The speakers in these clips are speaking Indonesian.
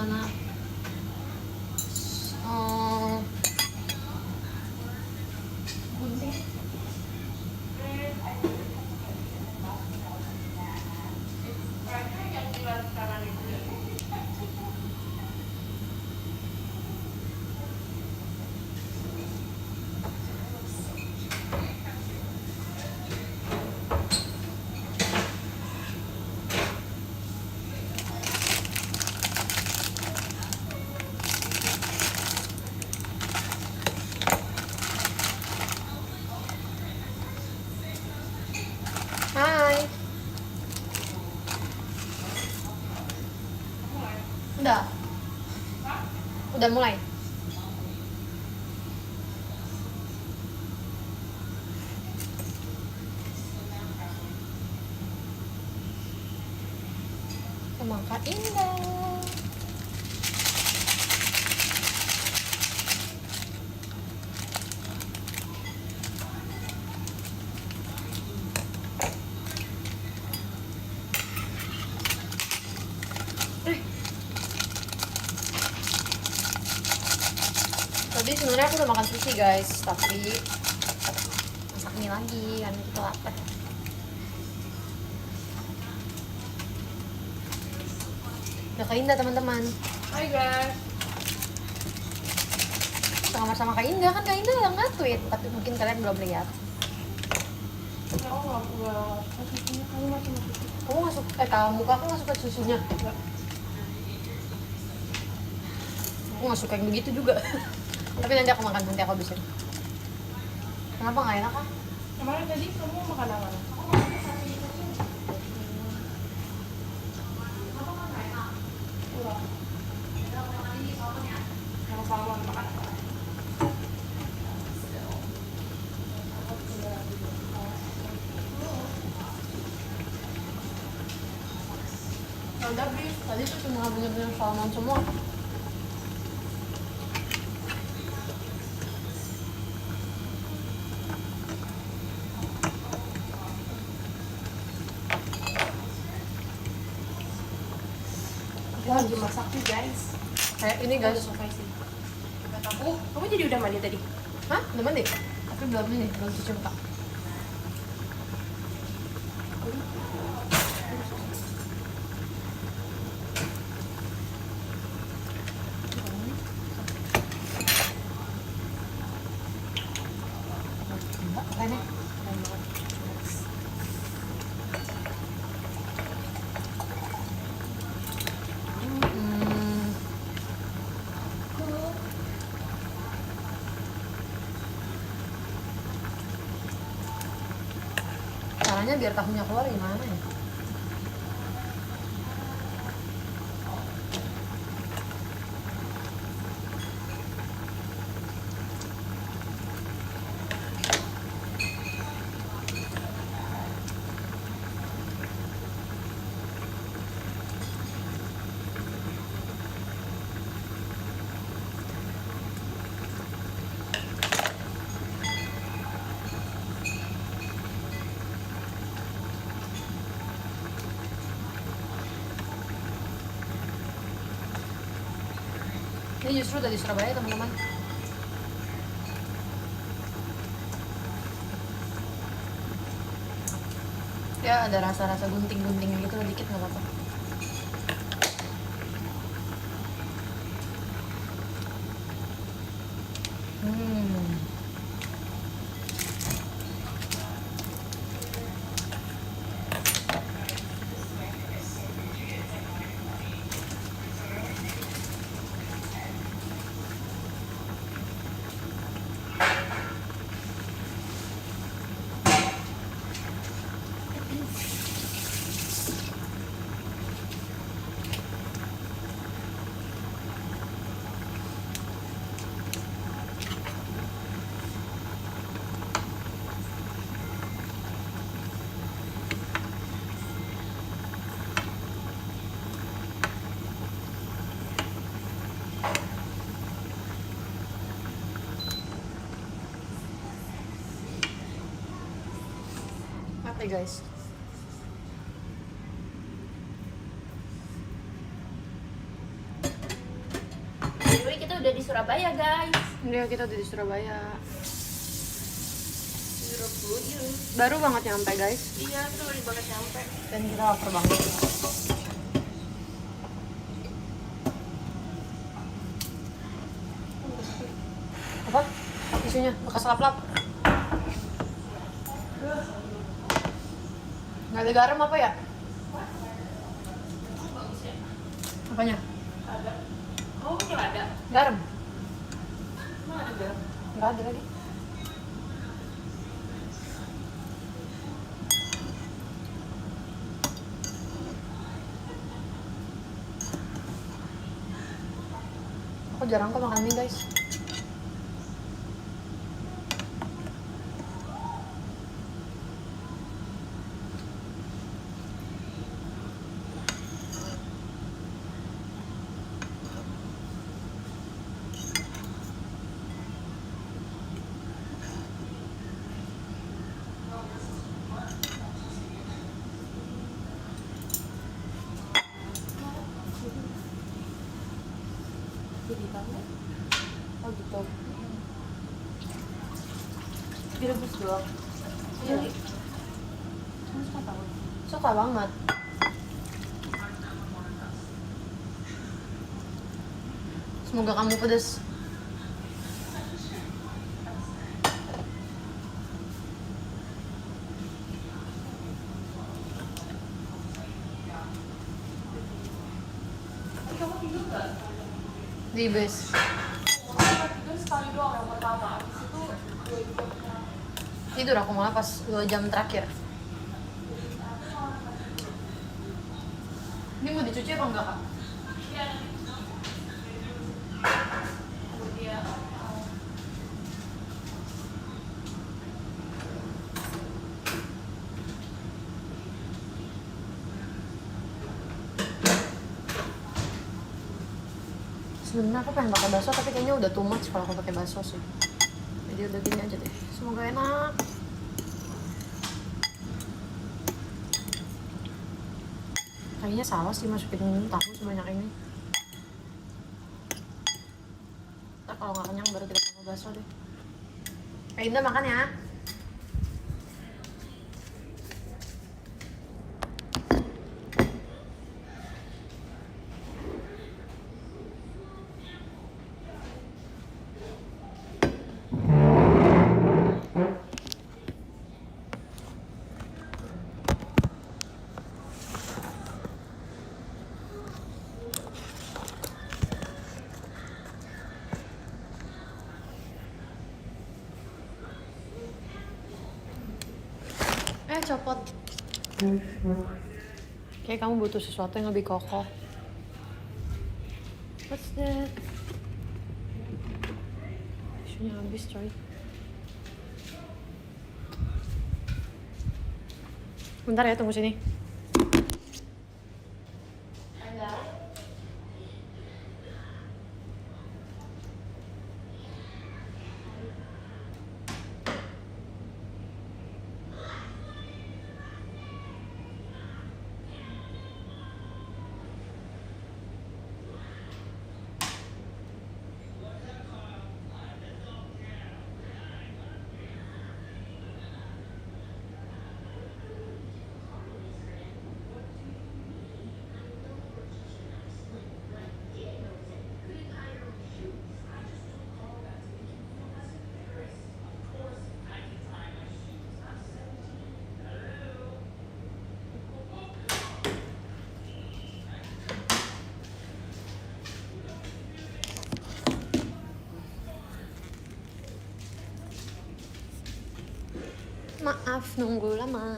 gimana? Gunting. Hai. Udah. Udah mulai. Semangka indah. Tadi sebenarnya aku udah makan sushi guys, tapi masak mie lagi karena kita lapar. Udah Kak Indah teman-teman. Hai guys. Sama sama Kak Indah kan, Kak Indah yang nge-tweet, tapi mungkin kalian belum lihat. Ya Allah, susunya kamu masih masuk. Kamu nggak suka? Kamu kakak nggak suka susunya? Enggak. Aku nggak suka yang begitu juga. Tapi nanti aku makan, nanti aku habisin. Kenapa nggak enak kah? Kemarin tadi kamu makan apa? Yang sama makan apa? Tapi tadi tuh cuma bener-bener salmon semua. Aku lagi masak nih guys. Kayak ini guys. Selesai sih. Kamu jadi udah mandi tadi? Hah? Udah mandi? Tapi belum ini, belum cuci muka. Makanya caranya biar tahunya keluar gimana ya? Ini justru dari Surabaya teman-teman. Ya ada rasa-rasa gunting-gunting gitu lah dikit, nggak apa-apa. Mati guys. Anyway, kita udah di Surabaya, guys. Iya, kita udah di Surabaya. Surabaya. Baru banget nyampe, guys. Iya, itu baru banget nyampe. Dan kita lapar banget. Apa? Isunya bekas lap-lap. Nggak ada garam apa ya? Apanya? Ada. Oh, nggak ada. Garam? Mana ada garam? Nggak ada lagi. Aku jarang kok makan mie, guys. Jadi tahu. Oh gitu. Direbus doang. Iya. Kamu suka tahu? Suka banget. Semoga kamu pedas. Kamu tidur nggak? Di base. Tidur sekali doang yang pertama. Habis itu 2 jam. Tidur aku malah pas 2 jam terakhir. Ini mau dicuci apa enggak, Kak? Iya. Kemudian Sebenarnya aku pengen pakai bakso tapi kayaknya udah too much kalau aku pakai bakso sih. Jadi udah gini aja deh. Semoga enak. Kayaknya salah sih masukin tahu sebanyak ini. Ntar kalau nggak kenyang baru kita pakai bakso deh. Indah makan ya. Copot. Kayak kamu butuh sesuatu yang lebih kokoh. What's that? Tisunya habis, coy. Bentar ya, tunggu sini. Maaf nunggu lama.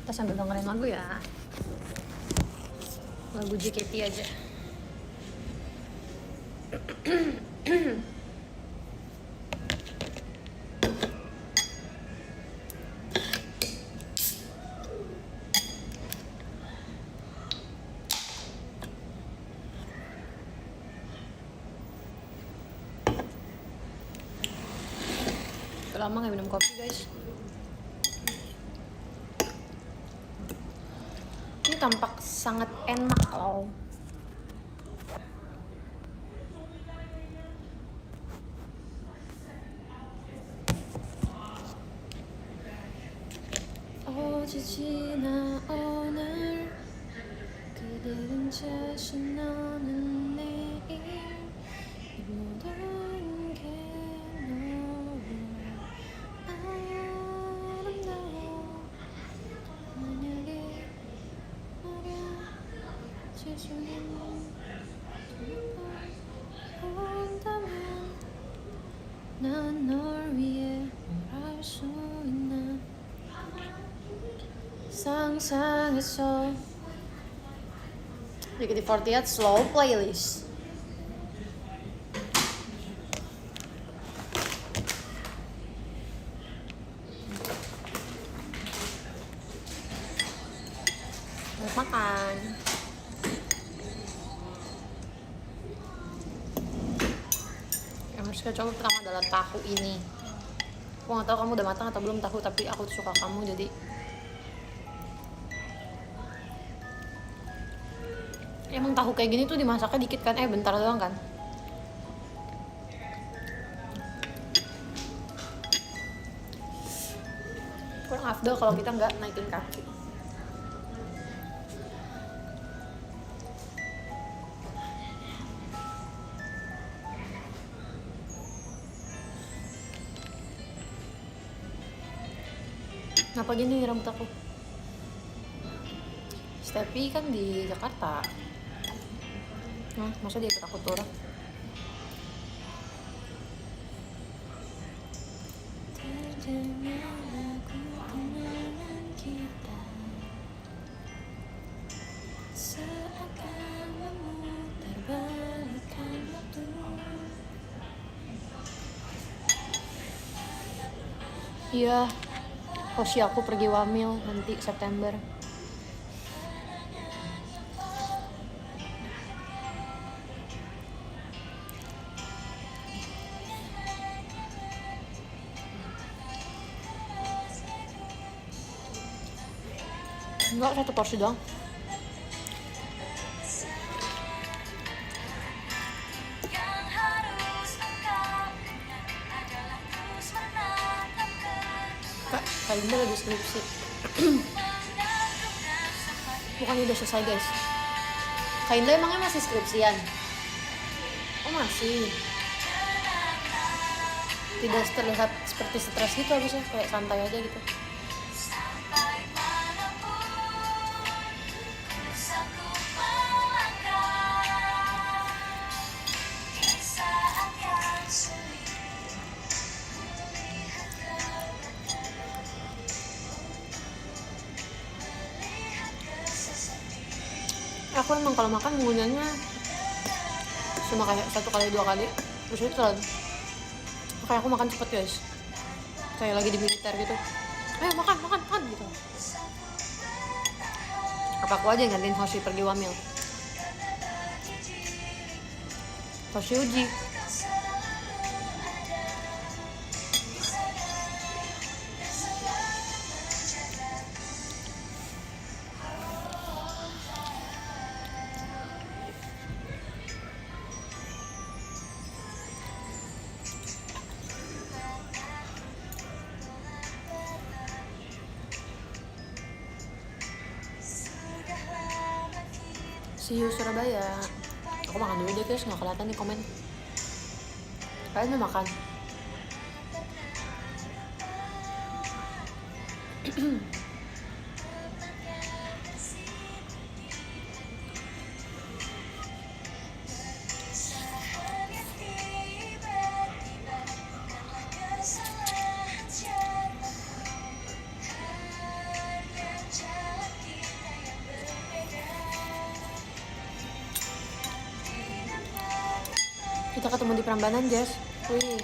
Kita sambil dengerin lagu ya. Lagu JKT aja. Udah lama gak minum kopi, guys. Ini tampak sangat enak loh. 지나 오늘 그들은 다시 너는 내일 이 모든 게 너무 아름다워 만약에 어려질 수 있는 온다면 난 널 위해 뭘 할 수 있나 상상했어 JKT48 slow playlist. Selamat makan. Yang harus kita coba pertama adalah tahu ini. Aku nggak tahu kamu udah matang atau belum tahu, tapi aku suka kamu jadi emang tahu kayak gini tuh dimasaknya dikit kan, bentar doang kan. Kurang afdol kalau kita nggak naikin kaki. Kenapa gini rambut aku? Steffi kan di Jakarta. Nah, masa dia ikut aku turun? Iya, Hoshi aku pergi wamil nanti September. Enggak, satu porsi doang. Kak Linda lagi skripsi. Bukannya udah selesai guys. Kak Linda emangnya masih skripsian? Oh masih. Tidak terlihat seperti stres gitu habisnya, kayak santai aja gitu. Aku emang kalau makan menggunakannya cuma kayak 1 kali 2 kali terus itu kan kayak aku makan cepet guys, kayak lagi di militer gitu. Ayo makan gitu. Apa aku aja yang gantiin Hoshi pergi wamil? Hoshi uji. See you Surabaya. Aku makan dulu deh guys, nggak kelihatan di komen. Kalian mau makan? Kita ketemu di Prambanan, Jess. Wih,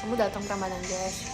kamu datang Prambanan, Jess.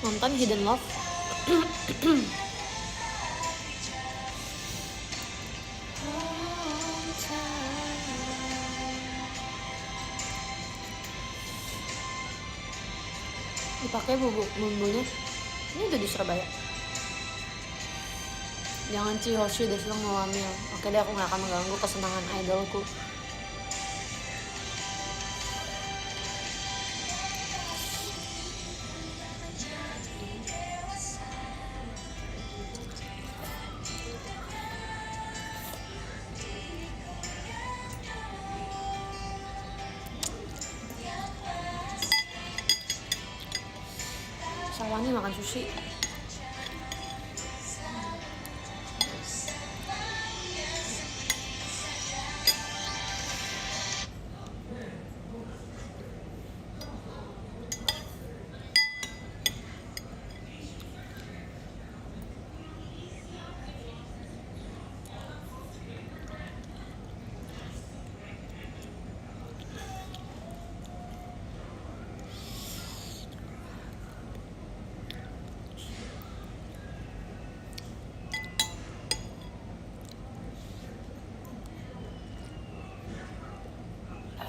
Nonton Hidden Love. Dipakai bumbunya. Ini udah di Surabaya. Jangan Hoshi deh sedang ngelamil. Oke deh, aku gak akan mengganggu kesenangan idolku. Sawani makan sushi.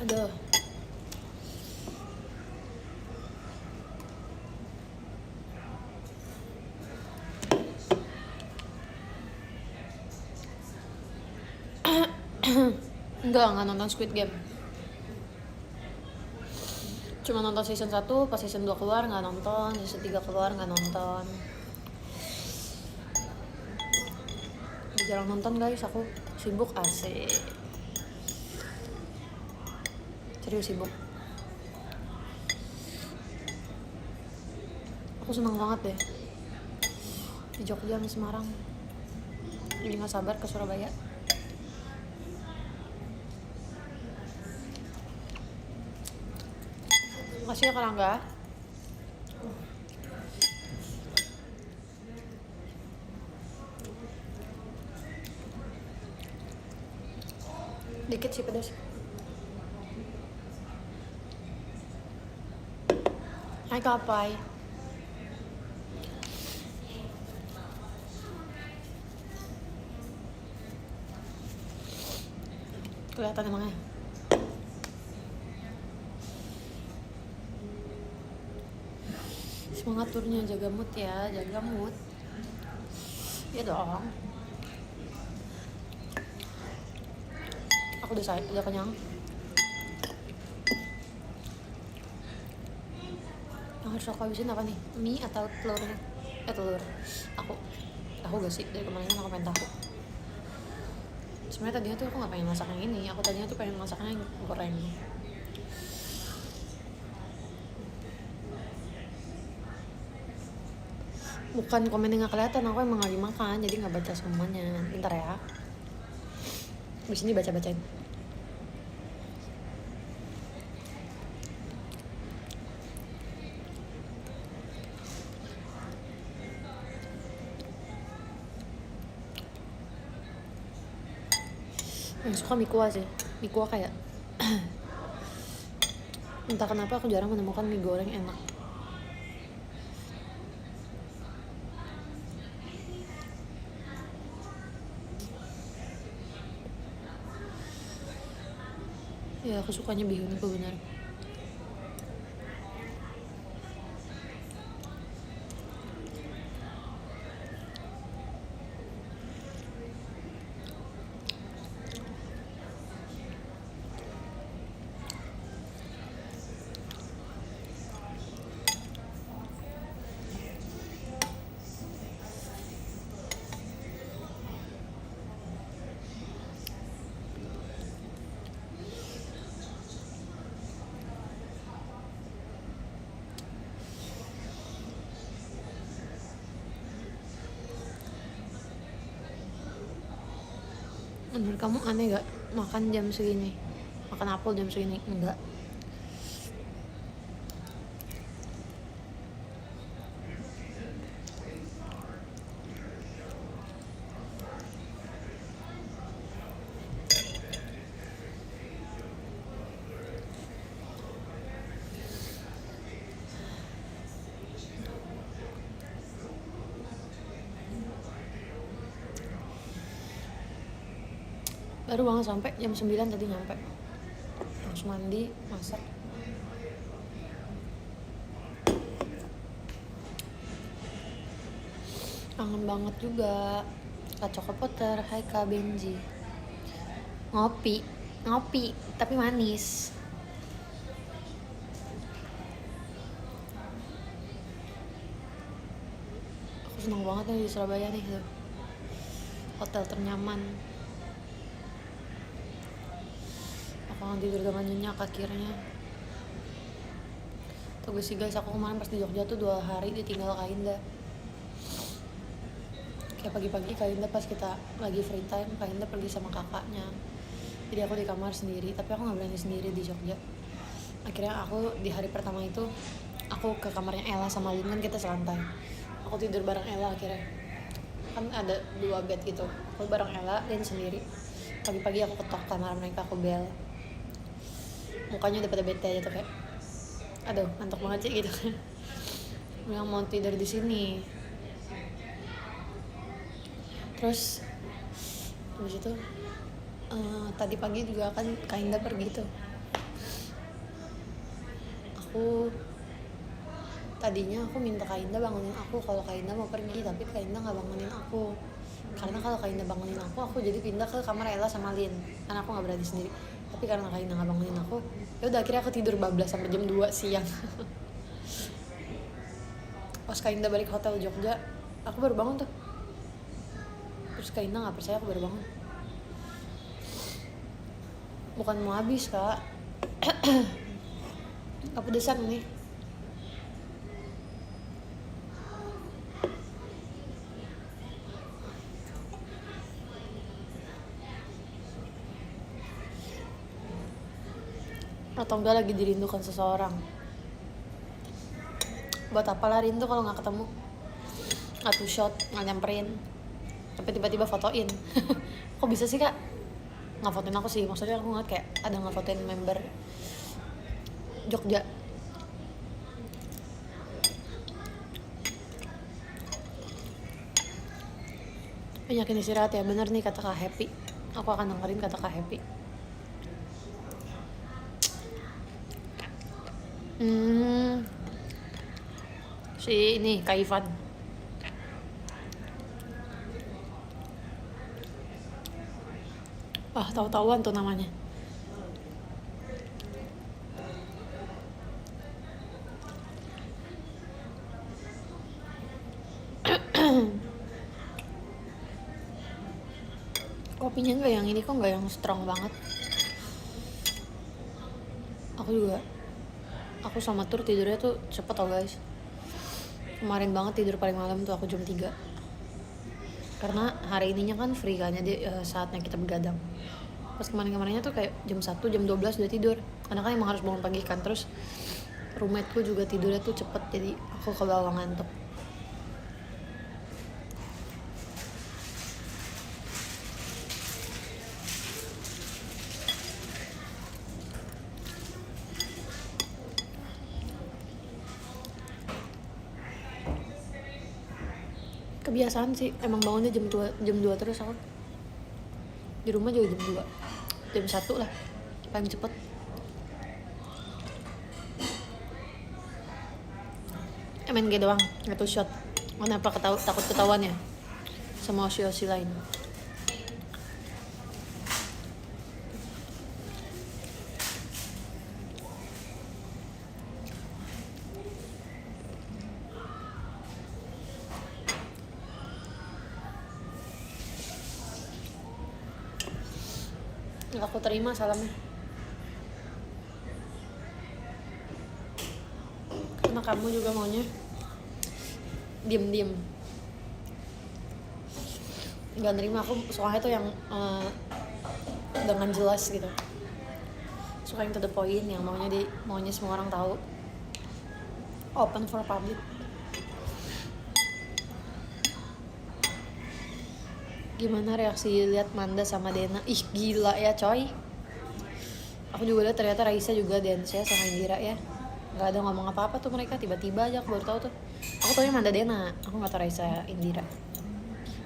Aduh. Enggak nonton Squid Game. Cuma nonton season 1, pas season 2 keluar nggak nonton, season 3 keluar nggak nonton. Jarang nonton guys, aku sibuk asik. Serius sibuk. Aku senang banget deh di Jogja sama Semarang. Jadi nggak sabar ke Surabaya. Makasih ya Kak Rangga. Dikit sih pedas. Hai Kapai. Kelihatan emangnya. Semangat turnya, jaga mood ya, jaga mood. Iya dong. Aku udah kenyang. Yang harus aku habisin apa nih? Mie atau telurnya? Telur. Tahu gak sih? Dari kemarin aku pengen tahu. Sebenarnya tadinya tuh aku gak pengen masak yang ini. Aku tadinya tuh pengen masaknya yang goreng. Bukan komennya gak kelihatan, aku emang lagi makan, jadi gak baca semuanya. Bentar ya. Abis ini baca-bacain. Yang suka mie kuah sih. Mie kuah kayak entah kenapa aku jarang menemukan mie goreng enak. Ya aku sukanya bihun itu benar. Menurut kamu aneh gak makan jam segini? Makan apel jam segini? Enggak. Baru banget sampai jam 9 tadi nyampe. Langsung mandi, masak. Kangen banget juga. Kak Choco Potter, hai Kak Benji. Ngopi, tapi manis. Aku seneng banget nih di Surabaya nih tuh. Hotel ternyaman. Aku akan tidur dengan nyenyak akhirnya. Tuh sih guys, aku kemarin pas di Jogja tuh 2 hari ditinggal Kak Indah. Kayak pagi-pagi Kak Indah pas kita lagi free time, Kak Indah pergi sama kakaknya. Jadi aku di kamar sendiri, tapi aku gak berani sendiri di Jogja. Akhirnya aku di hari pertama itu, aku ke kamarnya Ella sama Lin, kan kita selantai. Aku tidur bareng Ella akhirnya. Kan ada 2 bed gitu. Aku bareng Ella, Lin sendiri. Pagi-pagi aku ketok kamar mereka, aku bel. Mukanya udah pada bete aja tuh kayak, aduh ngantuk banget sih gitu. Bilang mau tidur di sini. Terus habis itu tadi pagi juga kan Kak Indah pergi tuh. Tadinya aku minta Kak Indah bangunin aku kalau Kak Indah mau pergi, tapi Kak Indah nggak bangunin aku. Karena kalau Kak Indah bangunin aku jadi pindah ke kamar Ella sama Lin. Karena aku nggak berani sendiri. Tapi karena Kak Indah nggak bangunin aku, ya udah akhirnya aku tidur bablas sampai jam 2 siang. Pas Kak Indah balik hotel Jogja, aku baru bangun tuh. Terus Kak Indah nggak percaya aku baru bangun. Bukan mau habis Kak. Kepedesan nih. Atau enggak lagi dirindukan seseorang. Buat apalah rindu kalau nggak ketemu? Nggak tuh shot, nggak nyamperin, tapi tiba-tiba fotoin. Kok bisa sih Kak? Nggak fotoin aku sih, maksudnya aku ngeliat kayak ada nggak fotoin member Jogja. Banyakin istirahat ya, bener nih kata Kak Happy. Aku akan dengerin kata Kak Happy. Si ini Kak Ivan. Wah, tahu-tahuan tuh namanya. Kopinya nggak yang ini kok, nggak yang strong banget. Aku sama Tur tidurnya tuh cepet tau guys. Kemarin banget tidur paling malam tuh aku jam 3. Karena hari ininya kan free kan, jadi saatnya kita begadang. Pas kemarin-kemarinnya tuh kayak jam 1, jam 12 udah tidur. Karena kan emang harus bangun pagi kan. Terus roommateku juga tidurnya tuh cepet, jadi aku kebawa ngantuk. Kebiasaan sih, emang bangunnya jam 2 terus aku. Di rumah juga jam 2, jam 1 lah paling cepet. MNG doang, nggak tuh shot. Kenapa takut ketahuan ya sama osi-osi lain? Nggak aku terima salamnya. Karena kamu juga maunya diem-diem. Nggak nerima aku soalnya tuh yang dengan jelas gitu. Suka yang to the point, yang maunya semua orang tahu. Open for public. Gimana reaksi lihat Manda sama Dena? Ih gila ya coy. Aku juga lihat ternyata Raisa juga dance ya sama Indira ya. Gak ada ngomong apa-apa tuh mereka, tiba-tiba aja aku baru tahu tuh. Aku taunya Manda Dena, aku gak tahu Raisa Indira.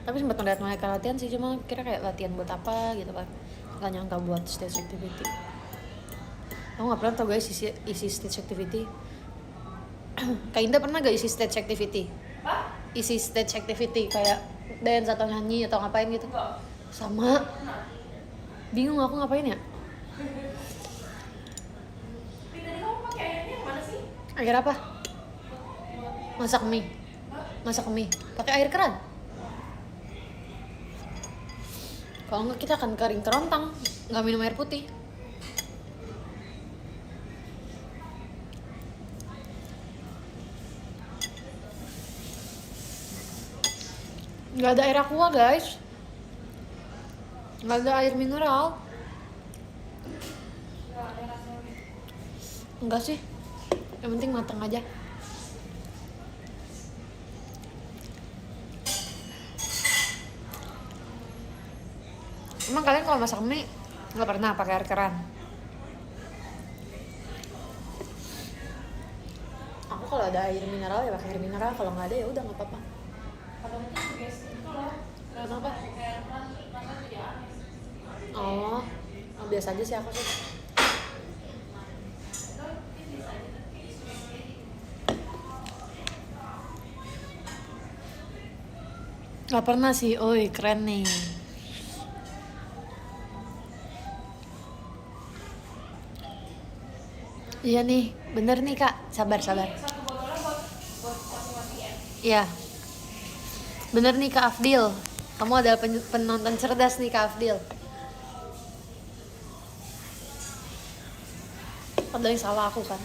Tapi sempat ngeliat mereka latihan sih, cuma kira kayak latihan buat apa gitu kan. Gak nyangka buat stage activity. Aku gak pernah tau guys isi stage activity. Kak Indah pernah gak isi stage activity? Hah? Isi stage activity kayak dance atau nyanyi atau ngapain gitu? Enggak. Sama. Nah. Bingung aku ngapain ya? Tadi kamu pakai airnya yang mana sih? Air apa? Buat Masak mie. Hah? Masak mie. Pakai air keran. Kalau enggak kita akan kering kerontang, nggak minum air putih. Nggak ada air aqua guys, nggak ada air mineral. Enggak ada rasanya. Enggak sih, yang penting matang aja. Emang kalian kalau masak mie nggak pernah pakai air keran? Aku kalau ada air mineral ya pakai air mineral, kalau nggak ada ya udah nggak apa-apa. Kadang itu guys itu loh. Kenapa? Kayak rasanya jadi aneh. Oh, biasa aja sih aku sih. Nggak pernah sih, oi keren nih. Iya nih, bener nih kak, sabar. Satu botolnya buat satu mati ya. Iya, bener nih kak Afdil. Kamu adalah penonton cerdas nih kak Afdil. Padahal yang salah aku kan.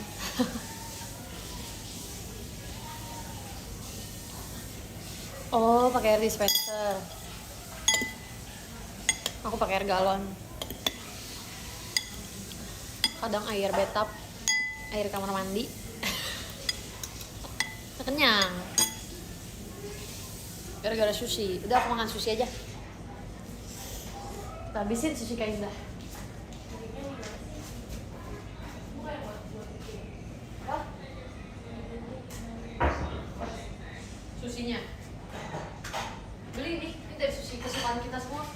Oh, pakai air dispenser. Aku pakai air galon. Kadang air bathtub, air kamar mandi. Kenyang. Gara-gara sushi. Udah aku makan sushi aja. Kita habisin sushi Kak Indah. Apa? Susinya. Beli nih, ini dari sushi kesukaan kita semua.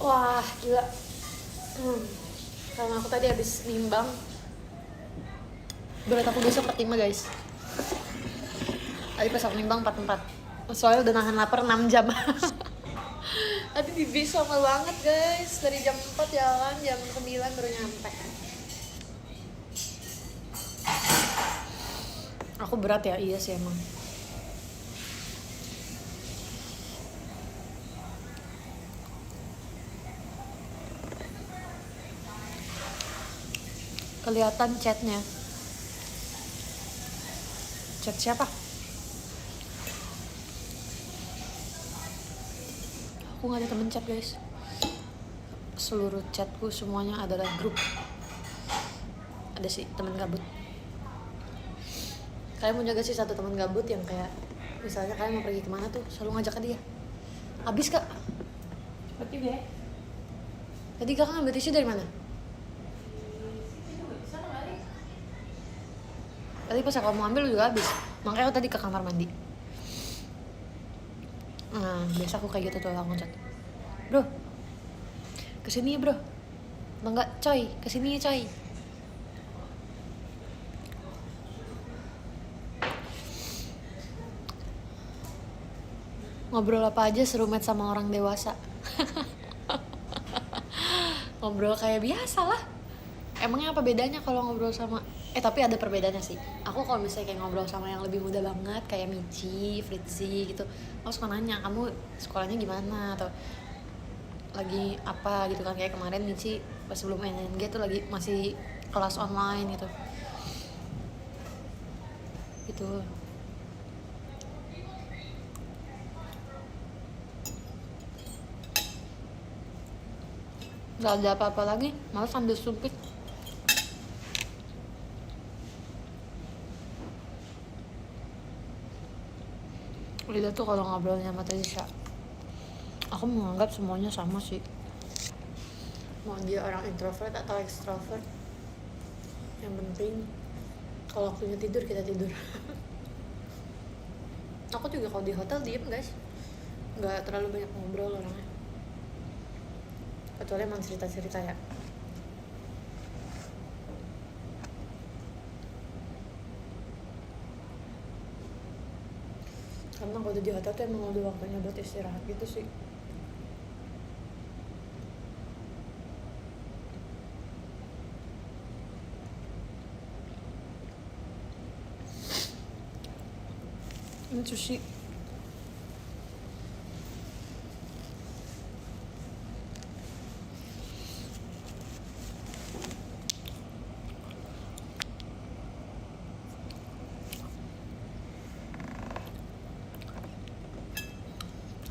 Wah, gila. Karena aku tadi habis nimbang. Berat aku besok 45 guys. Tadi pas aku nimbang 44. Soalnya udah nahan lapar 6 jam. Tadi di bis lama banget guys. Dari jam 4 jalan, jam 9 baru nyampe. Aku berat ya, iya sih emang. Kelihatan chatnya. Chat siapa? Aku gak ada temen chat guys. Seluruh chatku semuanya adalah grup. Ada sih temen gabut. Kalian mau jaga sih satu teman gabut yang kayak misalnya kalian mau pergi kemana tuh selalu ngajak ke dia. Habis kak. Cepet juga ya. Tadi kakak ngambil tisu dari mana? Tadi pas aku mau ambil juga habis. Makanya aku tadi ke kamar mandi. Nah, biasa aku kayak gitu tuh aku ngechat. Bro, kesini ya bro. Atau enggak, coy, kesini ya coy. Ngobrol apa aja seru met sama orang dewasa. Ngobrol kayak biasa lah. Emangnya apa bedanya kalau ngobrol sama tapi ada perbedaannya sih. Aku kalau misalnya kayak ngobrol sama yang lebih muda banget kayak Michi, Fritzi gitu, aku suka nanya, kamu sekolahnya gimana atau lagi apa gitu kan. Kayak kemarin Michi pas sebelum NNG tuh lagi masih kelas online gitu. Gitu. Gak ada apa-apa lagi, malah sambil sumpit. Lidah tuh kalau ngobrolnya sama Trisha, aku menganggap semuanya sama sih. Mau dia orang introvert atau extrovert, yang penting kalau waktunya tidur kita tidur. Aku juga kalau di hotel diem guys, nggak terlalu banyak ngobrol orangnya, kecuali emang cerita-cerita ya. Karena kalau di hotel tuh emang udah waktunya buat istirahat gitu sih. Ini sushi.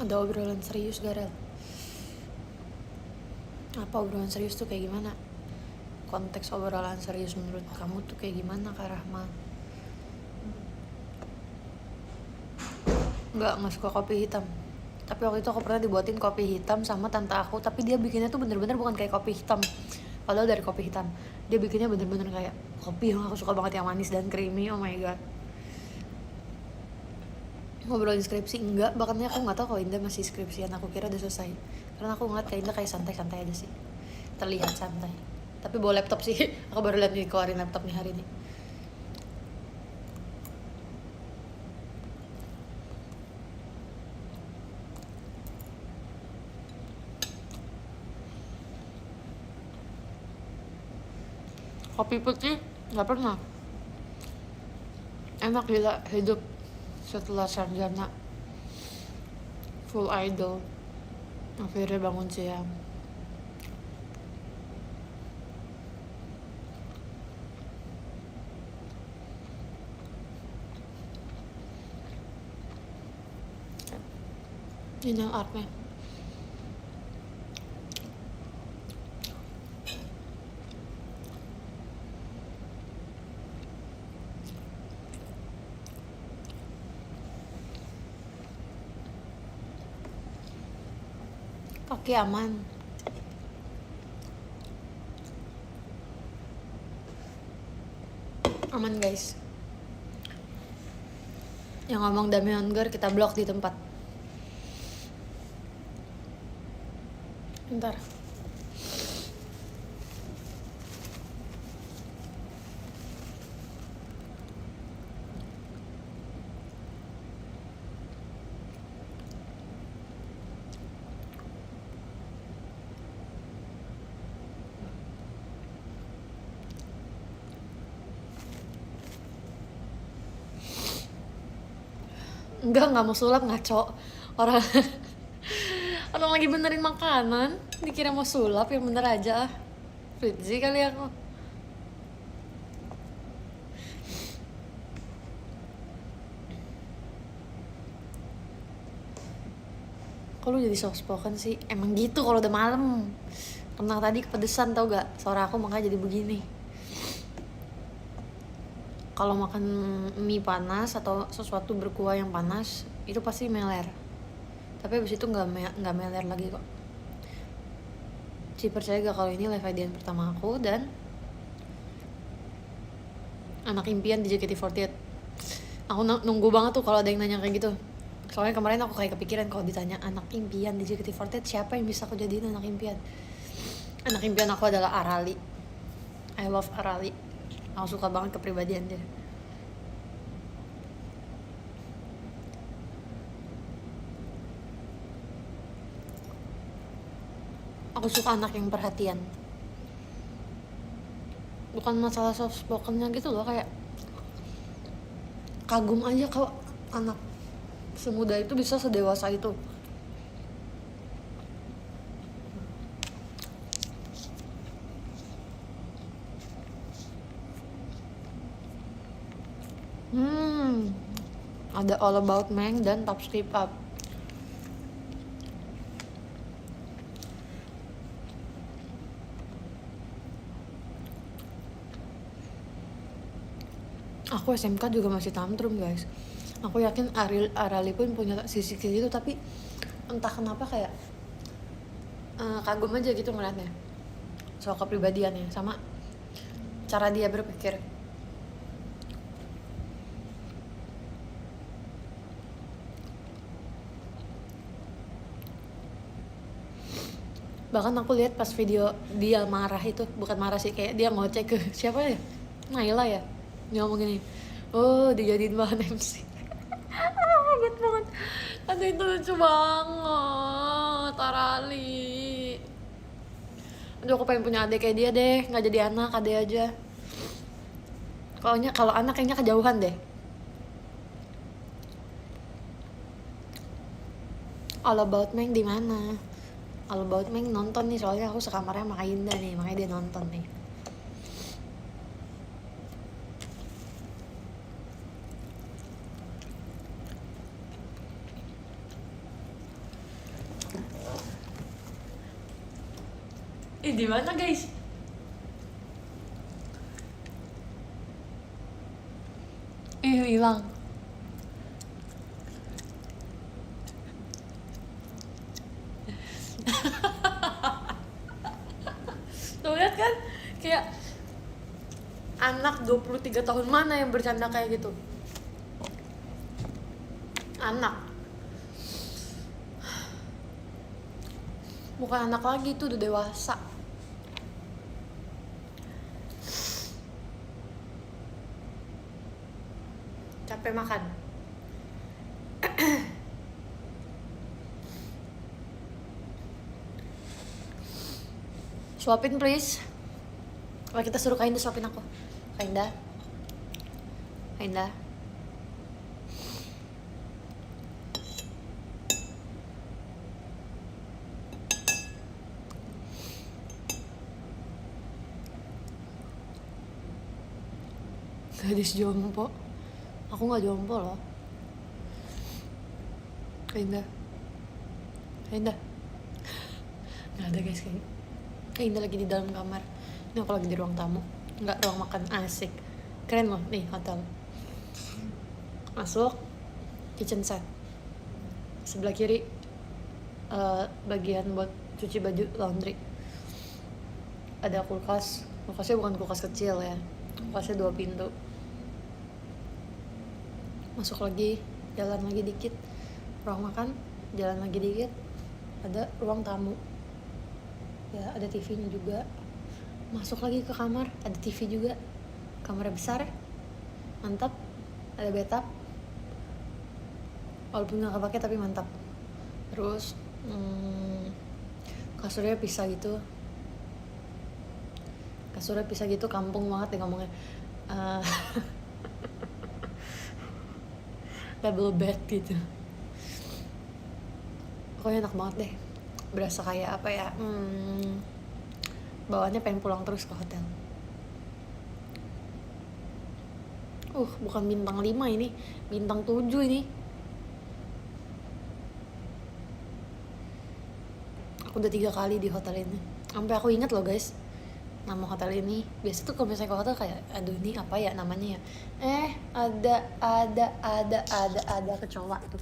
Ada obrolan serius gak, Rel? Apa obrolan serius tuh kayak gimana? Konteks obrolan serius menurut kamu tuh kayak gimana, Kak Rahma? Nggak suka kopi hitam. Tapi waktu itu aku pernah dibuatin kopi hitam sama tante aku, tapi dia bikinnya tuh bener-bener bukan kayak kopi hitam. Padahal dari kopi hitam, dia bikinnya bener-bener kayak kopi yang aku suka banget, yang manis dan creamy. Oh my god. Ngobrolin skripsi enggak, bahkannya aku nggak tahu kalau Indah masih skripsian. Aku kira udah selesai, karena aku ngeliat kayak Indah kayak santai-santai aja sih, terlihat santai. Tapi bawa laptop sih. Aku baru lihat nih keluarin laptop nih hari ini. Kopi putih nggak pernah. Enak gila hidup setelah sarjana full idol, akhirnya bangun siang. Ini yang artnya. Kaki aman. Aman guys. Yang ngomong Damian Gar kita blok di tempat. Bentar. Enggak mau sulap, ngaco. Orang orang lagi benerin makanan, dikira mau sulap, yang bener aja. Fritzi kali aku. Kok lu jadi soft spoken sih? Emang gitu kalau udah malam. Karena tadi kepedesan tau gak? Suara aku makanya jadi begini. Kalau makan mie panas atau sesuatu berkuah yang panas, itu pasti meler. Tapi abis itu nggak meler lagi kok. Ci, percaya gak kalau ini live IDN pertama aku dan anak impian di JKT48. Aku nunggu banget tuh kalau ada yang nanya kayak gitu. Soalnya kemarin aku kayak kepikiran kalau ditanya anak impian di JKT48 siapa yang bisa aku jadiin anak impian. Anak impian aku adalah Arali. I love Arali. Aku suka banget kepribadian dia. Aku suka anak yang perhatian. Bukan masalah soft spokennya gitu loh, kayak kagum aja kalau anak semuda itu bisa sedewasa itu. Ada All About Meng dan Top Skip Up. Aku SMK juga masih tantrum guys. Aku yakin Arali pun punya sisi kayak gitu, tapi entah kenapa kayak kagum aja gitu ngeliatnya. Soal kepribadiannya sama cara dia berpikir. Bahkan aku lihat pas video dia marah itu, bukan marah sih, kayak dia ngoceh ke siapa ya, Naila ya, dia ngomong gini, oh dijadiin bahan MC. Banget banget. Aduh itu lucu banget, Arali. Aduh aku pengen punya adik kayak dia deh, nggak jadi anak, adik aja. Kalau anak kayaknya kejauhan deh. All About Meng di mana? All About Meng nonton nih, soalnya aku sekamarnya sama Indah nih, makanya dia nonton nih. Di mana guys? Hilang. Tuh lihat kan, kayak anak 23 tahun mana yang bercanda kayak gitu? Anak. Bukan anak lagi, tuh udah dewasa. Capek makan. Suapin please. Wah, kita suruh Kak Indah suapin aku. Kak Indah. Kak Indah. Gadis jompo. Aku gak jompo loh. Kak Indah. Kak Indah. Gak ada guys kayaknya. Kak Indah lagi di dalam kamar. Ini aku lagi di ruang tamu. Enggak, ruang makan, asik. Keren loh, nih hotel. Masuk, kitchen set. Sebelah kiri bagian buat cuci baju, laundry. Ada kulkas. Kulkasnya bukan kulkas kecil ya. Kulkasnya 2 pintu. Masuk lagi, jalan lagi dikit, ruang makan, jalan lagi dikit, ada ruang tamu ya, ada TV-nya juga. Masuk lagi ke kamar, ada TV juga, kamarnya besar, mantap, ada bathtub walaupun nggak kepake tapi mantap. Terus kasurnya pisah gitu, kampung banget deh ngomongnya. Double bed gitu, pokoknya enak banget deh, berasa kayak apa ya, bawaannya pengen pulang terus ke hotel. Bukan bintang 5 ini, bintang 7 ini. Aku udah 3 kali di hotel ini, sampai aku ingat loh guys nama hotel ini. Biasa tuh kalau misalnya ke hotel kayak, aduh ini apa ya namanya ya, ada kecoa tuh.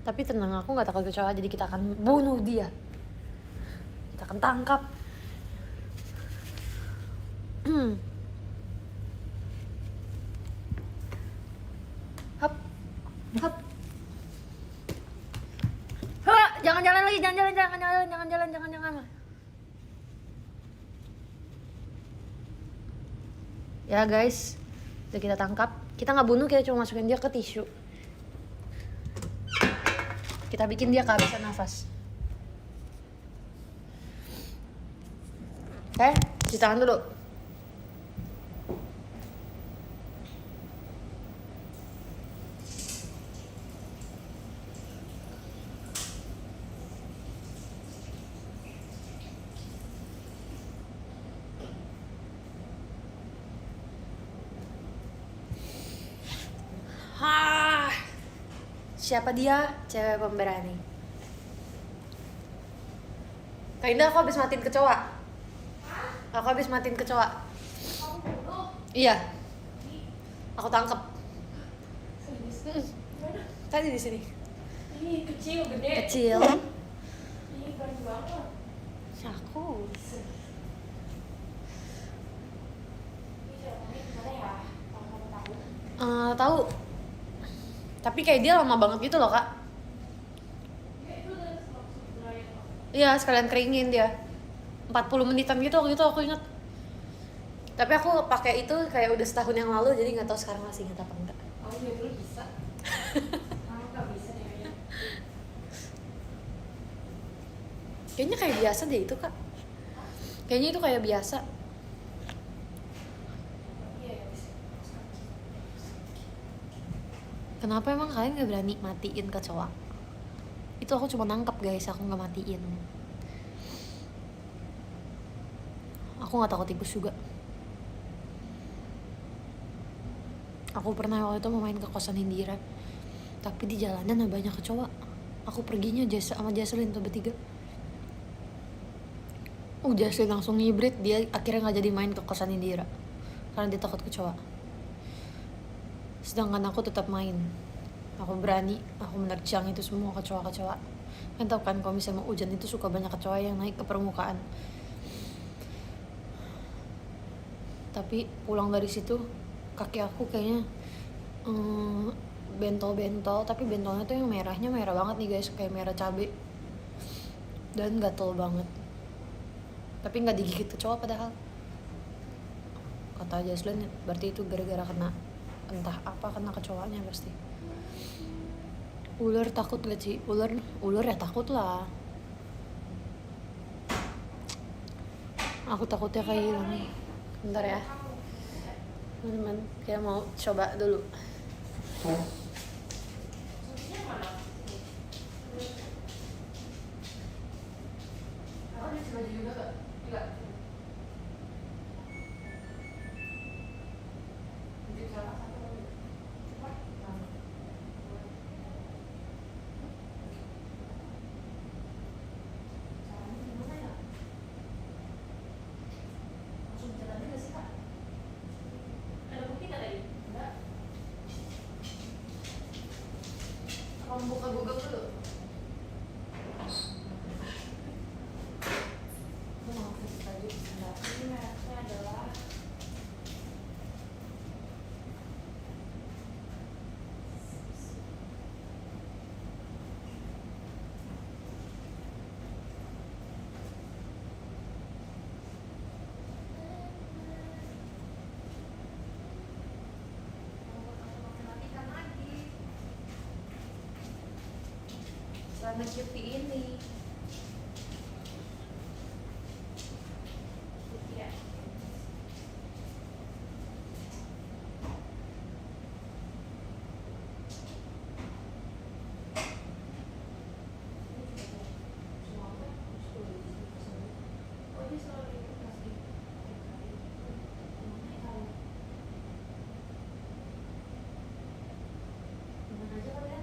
Tapi tenang, aku nggak takut kecoa, jadi kita akan bunuh dia, kita akan tangkap. Hap. Jangan jalan lagi, jangan jalan. Ya guys, udah kita tangkap. Kita nggak bunuh, kita cuma masukin dia ke tisu. Kita bikin dia kehabisan nafas. Oke, cuci tangan dulu. Siapa dia? Cewek pemberani. Kak Indah, aku habis matiin kecoa. Aku habis matiin kecoa. Kamu bunuh? Iya. Aku tangkap. Serius? Mana? Tadi di sini. Ini kecil, gede. Kecil. Ini keren banget. Aku. Ini jawabannya gimana ya? Kalau kamu tahu. Tahu. Tapi kayak dia lama banget gitu loh, Kak. Ya itu udah sebelum Iya, sekalian keringin dia. 40 menitan gitu waktu itu aku ingat. Tapi aku pakai itu kayak udah setahun yang lalu, jadi nggak tahu sekarang masih ingat apa enggak. Oh iya dulu bisa. Kamu nggak bisa deh kayaknya. Kayaknya kayak biasa deh itu kak. Kayaknya itu kayak biasa. Iya ya bisa. Kenapa emang kalian nggak berani matiin kecoa? Itu aku cuma nangkep guys, aku nggak matiin. Aku nggak takut tikus juga. Aku pernah waktu itu mau main ke kosan Indira, tapi di jalanan banyak kecoa. Aku perginya sama Jaslyn tuh bertiga. Jaslyn langsung ngibrit, dia akhirnya nggak jadi main ke kosan Indira karena dia takut kecoa. Sedangkan aku tetap main. Aku berani, aku menerjang itu semua kecoa-kecoa. Kan tau kan kalau misalnya mau hujan itu suka banyak kecoa yang naik ke permukaan. Tapi pulang dari situ kaki aku kayaknya bentol-bentol, tapi bentolnya tuh yang merahnya merah banget nih guys, kayak merah cabai dan gatel banget. Tapi nggak digigit kecoa padahal. Kata Jaslyn berarti itu gara-gara kena entah apa, kena kecoanya pasti. Ular takut gak sih? Ular ya takut lah. Aku takutnya kayak gini. Bentar ya teman-teman, kayak mau coba dulu. Susunya mana? Aku di baju juga gak? Enggak. Jadi salah satu lagi. Cepat. Caranya gimana ya? Langsung jalannya gak sih kak? Ada bukti nggak tadi? Enggak. Kamu buka Google dulu. Aku mau kasih tahu sebentar. Ini mereknya adalah celana cuti ini. Putih ya. Oh ini selalu dikasih. Gimana aja kali ya?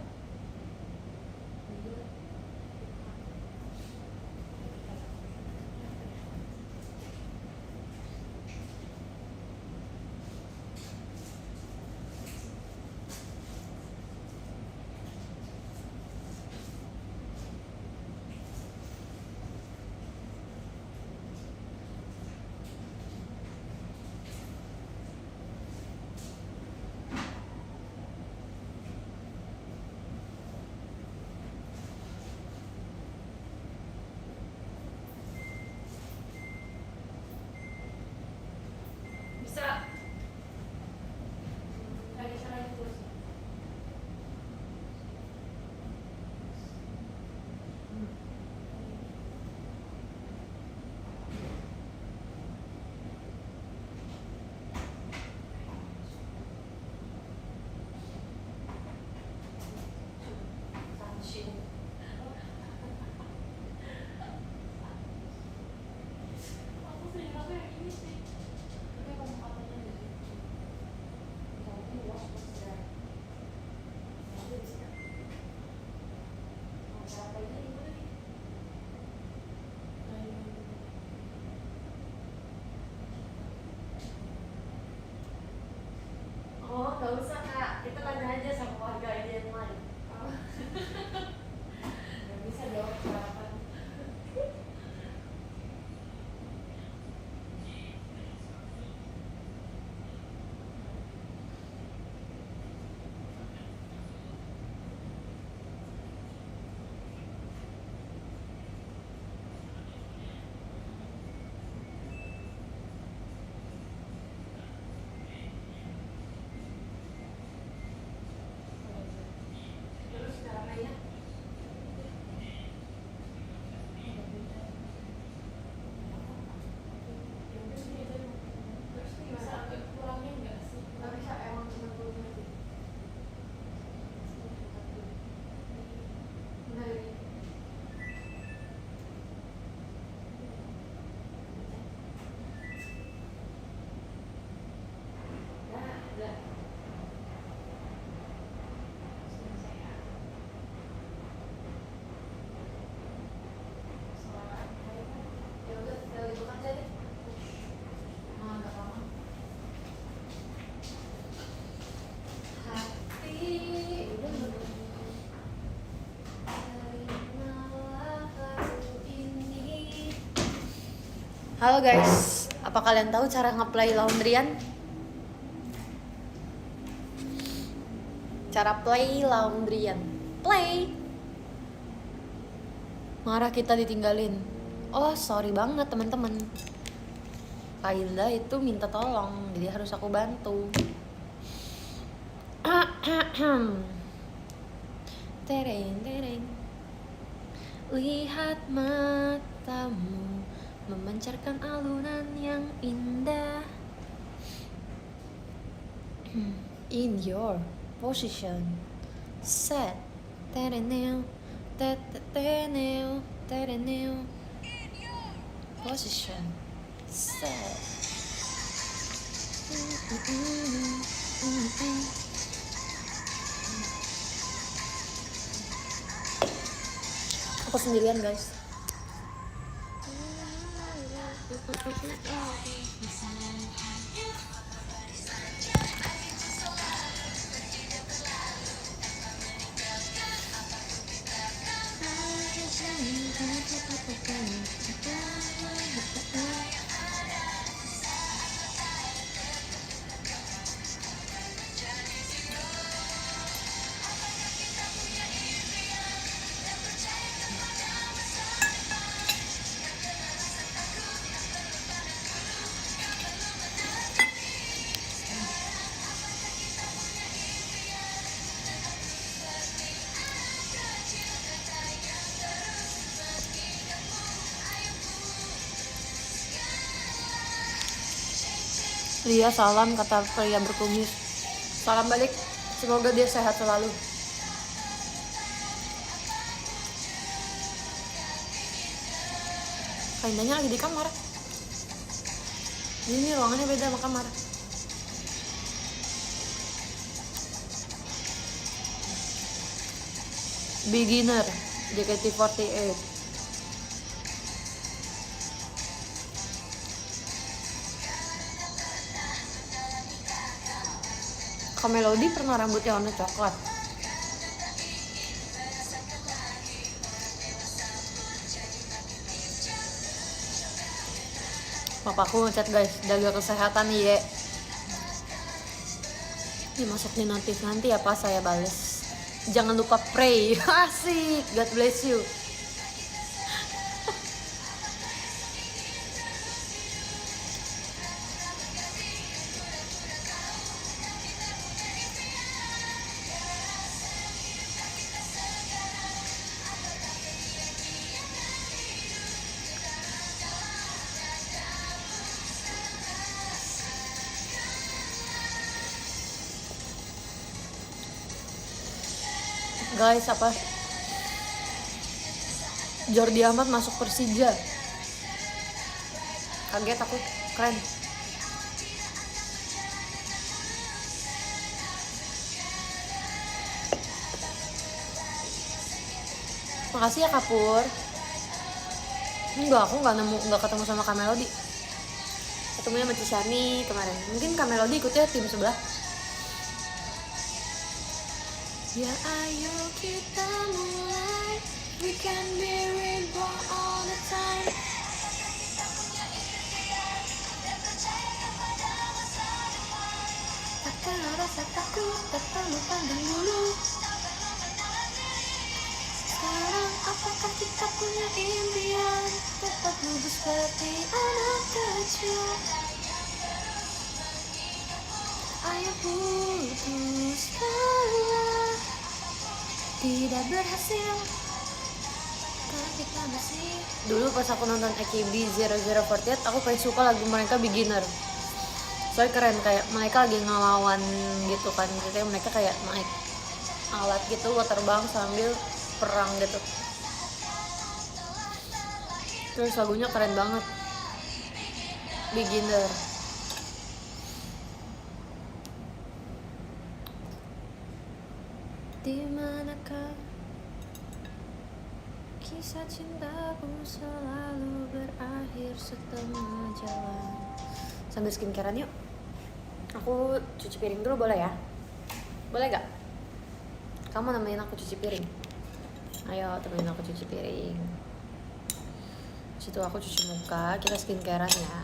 Halo guys, apa kalian tahu cara nge-play laundryan? Cara play laundryan. Play. Marah kita ditinggalin. Oh, sorry banget teman-teman. Kaila itu minta tolong, jadi harus aku bantu. Tereng, tereng. Lihat matamu memancarkan alunan yang indah. In your position, set, tereneu, tereneu, tereneu. Position, set. Aku sendirian guys. Lia salam, kata pria berkumis. Salam balik, semoga dia sehat selalu. Kainanya lagi di kamar. Ini ruangannya beda sama kamar. Beginner, JKT48. Kak Melody pernah rambutnya warna coklat. Papaku ngechat guys, jaga kesehatan ya. Ini masuk di notif nanti apa saya bales. Jangan lupa pray. Asik, God bless you. Guys, apa? Jordi Amat masuk Persija. Kaget aku, keren. Makasih ya Kapur. Enggak, aku nggak ketemu sama Kak Melody. Ketemunya sama Cisani kemarin. Mungkin Kak Melody ikutnya tim sebelah. Ya ayo kita mulai, we can be reborn all the time. Takkan ada rasa takut, tak perlu pandang dulu. Sekarang apakah kita punya impian, tetap lurus seperti anak kecil. Ayo putuskanlah, tidak berhasil karena kita masih. Dulu pas aku nonton AKB0048, aku paling suka lagu mereka Beginner. Soalnya keren, kayak mereka lagi ngelawan gitu kan. Jadi mereka kayak naik alat gitu buat terbang sambil perang gitu. Terus lagunya keren banget, Beginner. Di manakah kisah cintaku selalu berakhir setengah jalan. Sambil skincarean yuk. Aku cuci piring dulu boleh ya? Boleh gak? Kamu nemenin aku cuci piring? Ayo temenin aku cuci piring. Situ aku cuci muka, kita skincarean ya.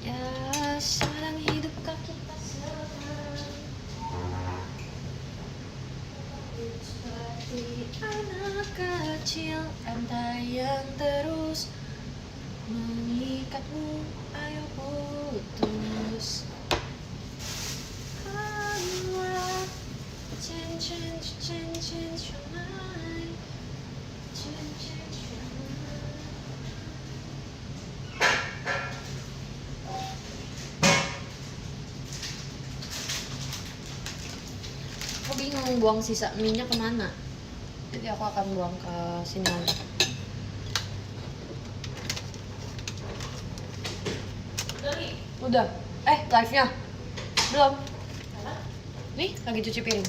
Ya, sedang hidupkah kita sekarang seperti anak kecil, rantai yang terus mengikatmu, ayo putus. Change your mind. Change your mind. Aku bingung buang sisa minyak kemana. Jadi aku akan buang ke sini aja. Udah. Live-nya belum. Nih lagi cuci piring.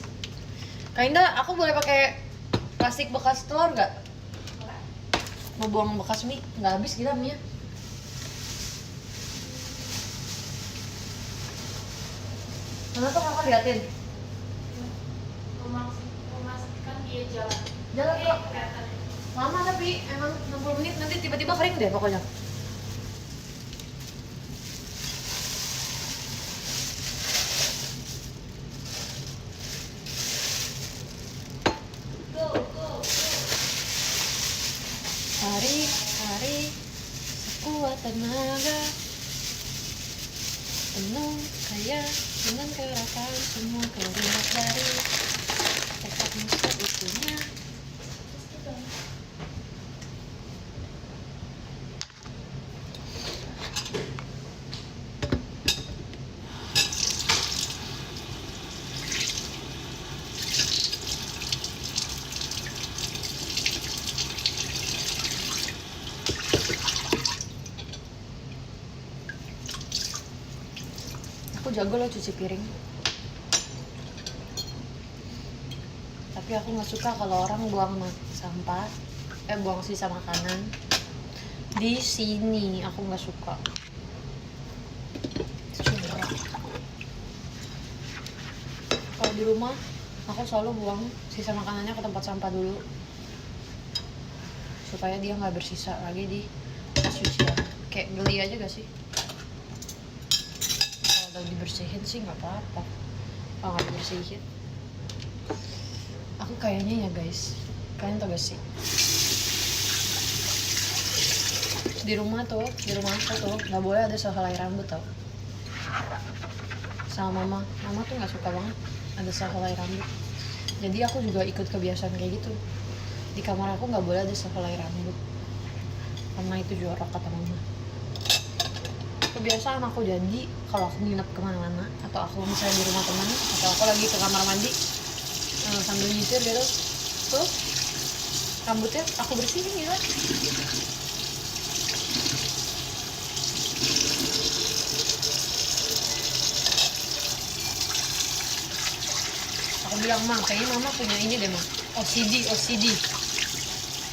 Kainda, aku boleh pakai plastik bekas telur nggak? Mau buang bekas mie, nggak habis gila mie. Mana tuh kakak liatin? Memastikan dia jalan. Jalan kok. Kelihatan. Lama tapi emang 60 menit nanti tiba-tiba kering deh pokoknya. Hari sekuat tenaga, penuh kaya dengan gerakan, semua keringat dari tekadmu seutuhnya. Aku jago loh cuci piring. Tapi aku nggak suka kalau orang buang sampah, buang sisa makanan di sini. Aku nggak suka. Kalau di rumah, aku selalu buang sisa makanannya ke tempat sampah dulu, supaya dia nggak bersisa lagi di tas cucian. Kayak geli aja gak sih? Kalau udah dibersihin sih nggak apa-apa. Kalau nggak dibersihin, aku kayaknya ya guys, kalian tau gak sih? Di rumah aku tuh nggak boleh ada sehelai rambut tau. Sama mama tuh nggak suka banget ada sehelai rambut. Jadi aku juga ikut kebiasaan kayak gitu. Di kamar aku nggak boleh ada sehelai rambut, karena itu jorok kata mama. Kebiasaan aku, jadi kalau aku nginep kemana-mana atau aku misalnya di rumah teman atau aku lagi ke kamar mandi sambil nyisir gitu, tuh rambutnya aku bersihin ya. Aku bilang, "Mah, kayaknya mama punya ini deh, Mah. OCD.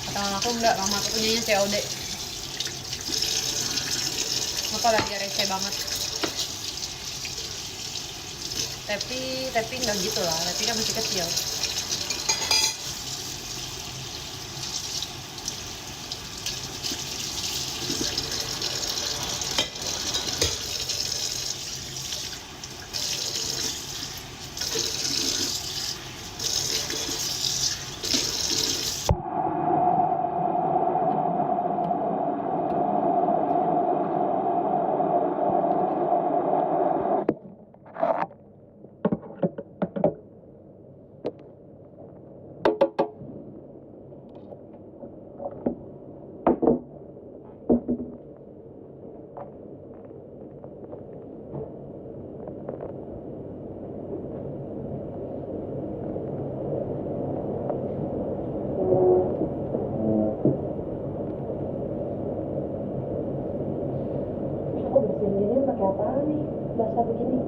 Kata mama aku, enggak, mama aku punyanya COD. Apa lagi receh banget. Tapi enggak gitu lah, tapi kan masih kecil. Aku bersihin gini pakai apaan nih? Basah begini.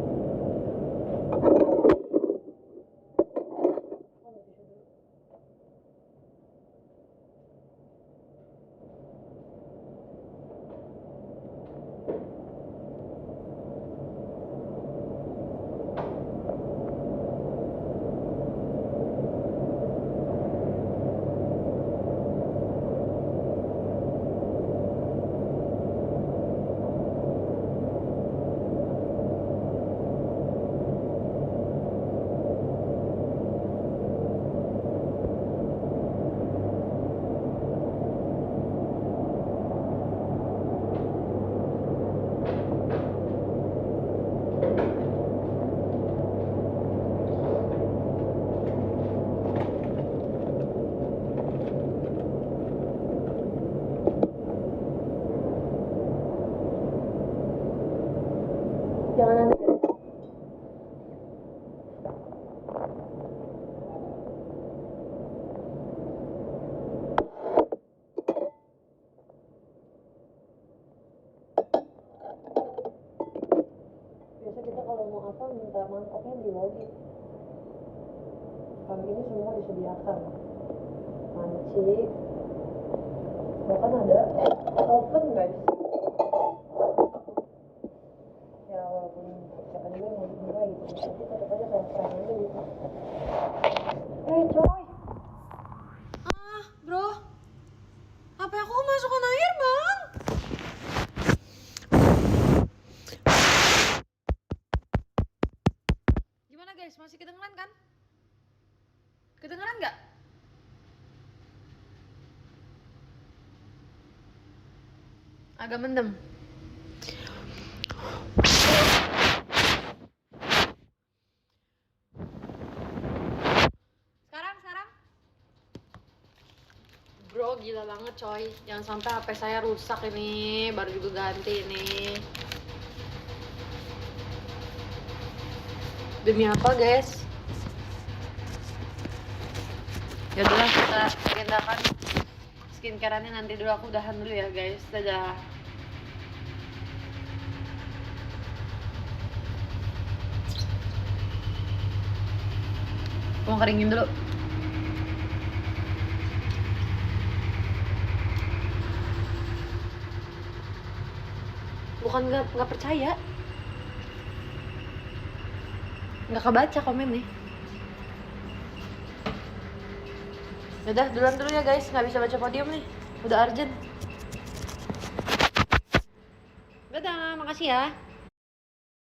mau apa minta mangkoknya di login. Kalau ini semua disediakan. Panci, bahkan ada oven guys. Ya walaupun siapa juga yang mau dibuka gitu, tapi tetap aja kayak keren aja gitu. Coy. Bro. HP aku masukkan air, Bang. Gimana guys? Masih kedengeran kan? Kedengeran nggak? Agak mendem. Sekarang. Bro, gila banget coy. Jangan sampai HP saya rusak ini. Baru juga ganti ini. Demi apa guys? Ya udah kita agendakan skincare-annya nanti dulu. Aku udahan dulu ya guys. Dadah. Mau keringin dulu. Bukan nggak percaya. Nggak kebaca komen nih. Yaudah duluan dulu ya guys, nggak bisa baca podium nih, udah urgent. Dadah, makasih ya.